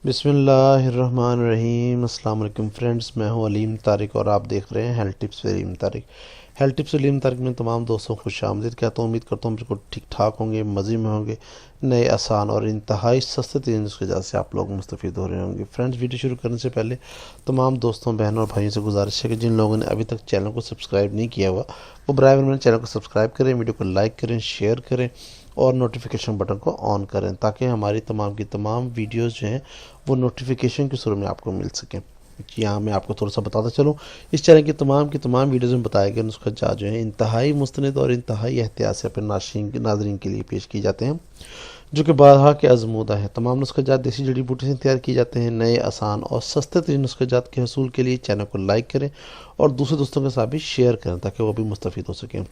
بسم اللہ الرحمن الرحیم۔ السلام علیکم فرینڈز، میں ہوں علیم طارق اور آپ دیکھ رہے ہیں ہیلتھ ٹپس علیم طارق۔ ہیلتھ ٹپس علیم طارق میں تمام دوستوں کو خوش آمدید کہتا ہوں۔ امید کرتا ہوں بالکل ٹھیک ٹھاک ہوں گے، مزے میں ہوں گے، نئے آسان اور انتہائی سستے ترین اس کی وجہ سے آپ لوگ مستفید ہو رہے ہوں گے۔ فرینڈز، ویڈیو شروع کرنے سے پہلے تمام دوستوں، بہنوں اور بھائیوں سے گزارش ہے کہ جن لوگوں نے ابھی تک چینل کو سبسکرائب نہیں کیا ہوا وہ برائے مہربانی چینل کو سبسکرائب کریں، ویڈیو کو لائک کریں، شیئر کریں اور نوٹیفیکیشن بٹن کو آن کریں تاکہ ہماری تمام کی تمام ویڈیوز جو ہیں وہ نوٹیفیکیشن کی صورت میں آپ کو مل سکیں۔ یہاں میں آپ کو تھوڑا سا بتاتا چلوں، اس چینل کی تمام ویڈیوز میں بتائے گئے نسخہ جات جو ہیں انتہائی مستند اور انتہائی احتیاط سے اپنے ناظرین کے لیے پیش کی جاتے ہیں، جو کہ بارہا کے آزمودہ ہیں۔ تمام نسخہ جات دیسی جڑی بوٹی سے تیار کیے جاتے ہیں۔ نئے آسان اور سستے ترین نسخہ جات کے حصول کے لیے چینل کو لائک کریں اور دوسرے دوستوں کے ساتھ بھی شیئر کریں تاکہ وہ بھی مستفید ہو سکیں۔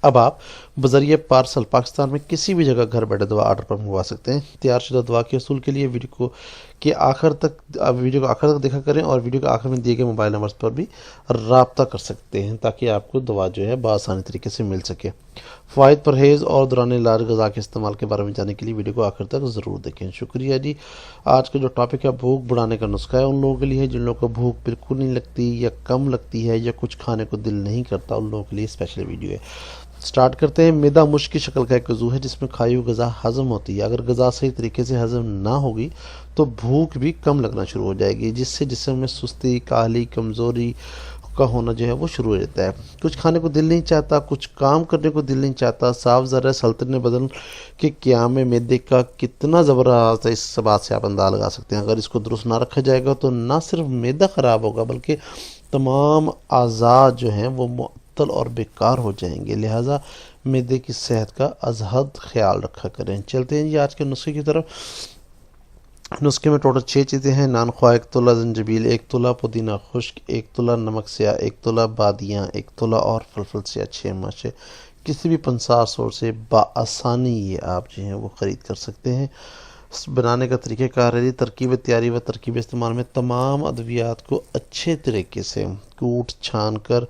اب آپ بذریعہ پارسل پاکستان میں کسی بھی جگہ گھر بیٹھے دوا آرڈر پر منگوا سکتے ہیں۔ تیار شدہ دوا کے حصول کے لیے ویڈیو کو آخر تک دیکھا کریں اور ویڈیو کے آخر میں دیے گئے موبائل نمبرز پر بھی رابطہ کر سکتے ہیں تاکہ آپ کو دوا جو ہے بآسانی طریقے سے مل سکے۔ فوائد، پرہیز اور دوران علاج غذا کے استعمال کے بارے میں جاننے کے لیے ویڈیو کو آخر تک ضرور دیکھیں۔ شکریہ جی۔ آج کا جو ٹاپک ہے بھوک بڑھانے کا نسخہ ہے، ان لوگوں کے لیے ہے جن لوگوں کو بھوک بالکل نہیں لگتی یا کم لگتی ہے یا کچھ کھانے کو دل نہیں کرتا، ان لوگوں کے لیے اسپیشل ویڈیو ہے۔ سٹارٹ کرتے ہیں۔ معدہ مشک کی شکل کا ایک عضو ہے جس میں کھائی ہوئی غذا ہضم ہوتی ہے۔ اگر غذا صحیح طریقے سے ہضم نہ ہوگی تو بھوک بھی کم لگنا شروع ہو جائے گی، جس سے جسم میں سستی، کاہلی، کمزوری کا ہونا جو ہے وہ شروع ہو جاتا ہے۔ کچھ کھانے کو دل نہیں چاہتا، کچھ کام کرنے کو دل نہیں چاہتا۔ صاف ذرہ سلطنت بدن کے قیام میں معدے کا کتنا زبردست ہے، اس بات سے آپ اندازہ لگا سکتے ہیں۔ اگر اس کو درست نہ رکھا جائے گا تو نہ صرف معدہ خراب ہوگا بلکہ تمام اعضاء جو ہیں وہ معطل اور بیکار ہو جائیں گے، لہٰذا معدے کی صحت کا از حد خیال رکھا کریں۔ چلتے ہیں جی آج کے نسخے کی طرف۔ نسخے میں ٹوٹل 6 چیزیں ہیں: نان خواہ 1 تولہ، زنجبیل 1 تولہ، پودینہ خشک 1 تولہ، نمک سیاہ 1 تولہ، بادیاں 1 تولہ اور فلفل سیاہ 6 ماشے۔ کسی بھی پنسار اسٹور سے بآسانی یہ آپ جو ہیں وہ خرید کر سکتے ہیں۔ بنانے کا طریقہ کار ہے، ترکیب تیاری و ترکیب استعمال میں تمام ادویات کو اچھے طریقے سے کوٹ چھان کر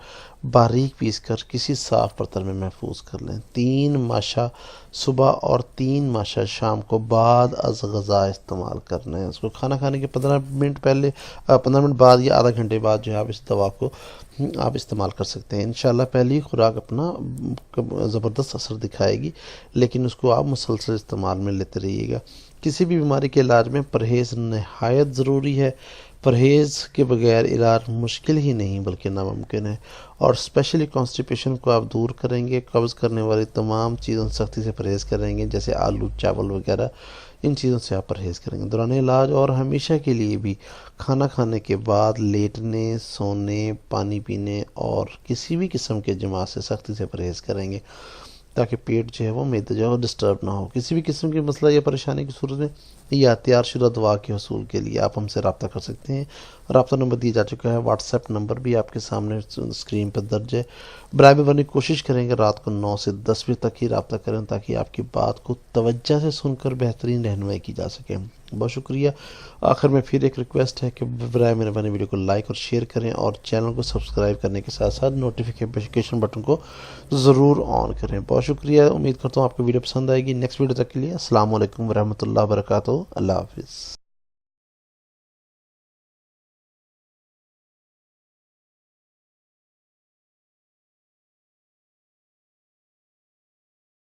باریک پیس کر کسی صاف برتن میں محفوظ کر لیں۔ 3 ماشا صبح اور 3 ماشا شام کو بعد از غذا استعمال کرنا ہے۔ اس کو کھانا کھانے کے 15 منٹ بعد یا آدھا گھنٹے بعد جو ہے آپ اس دوا کو آپ استعمال کر سکتے ہیں۔ انشاءاللہ پہلی خوراک اپنا زبردست اثر دکھائے گی، لیکن اس کو آپ مسلسل استعمال میں لیتے رہیے گا۔ کسی بھی بیماری کے علاج میں پرہیز نہایت ضروری ہے۔ پرہیز کے بغیر علاج مشکل ہی نہیں بلکہ ناممکن ہے، اور اسپیشلی کانسٹیپیشن کو آپ دور کریں گے۔ قبض کرنے والی تمام چیزوں سختی سے پرہیز کریں گے، جیسے آلو، چاول وغیرہ، ان چیزوں سے آپ پرہیز کریں گے دوران علاج، اور ہمیشہ کے لیے بھی کھانا کھانے کے بعد لیٹنے، سونے، پانی پینے اور کسی بھی قسم کے جماع سے سختی سے پرہیز کریں گے تاکہ پیٹ جو ہے وہ معدہ جو ہے وہ ڈسٹرب نہ ہو۔ کسی بھی قسم کے مسئلہ یا پریشانی کی صورت میں یا تیار شدہ دوا کے حصول کے لیے آپ ہم سے رابطہ کر سکتے ہیں۔ رابطہ نمبر دیا جا چکا ہے، واٹس ایپ نمبر بھی آپ کے سامنے اسکرین پر درج ہے۔ برائے مہربانی کوشش کریں کہ رات کو 9 سے 10 بجے تک ہی رابطہ کریں تاکہ آپ کی بات کو توجہ سے سن کر بہترین رہنمائی کی جا سکے۔ بہت شکریہ۔ آخر میں پھر ایک ریکویسٹ ہے کہ برائے مہربانی ویڈیو کو لائک اور شیئر کریں اور چینل کو سبسکرائب کرنے کے ساتھ ساتھ نوٹیفیکیشن بٹن کو ضرور آن کریں۔ بہت شکریہ، امید کرتا ہوں آپ کو ویڈیو پسند آئے گی۔ نیکسٹ ویڈیو تک کے لیے السلام علیکم ورحمۃ اللہ وبرکاتہ۔ اللہ حافظ۔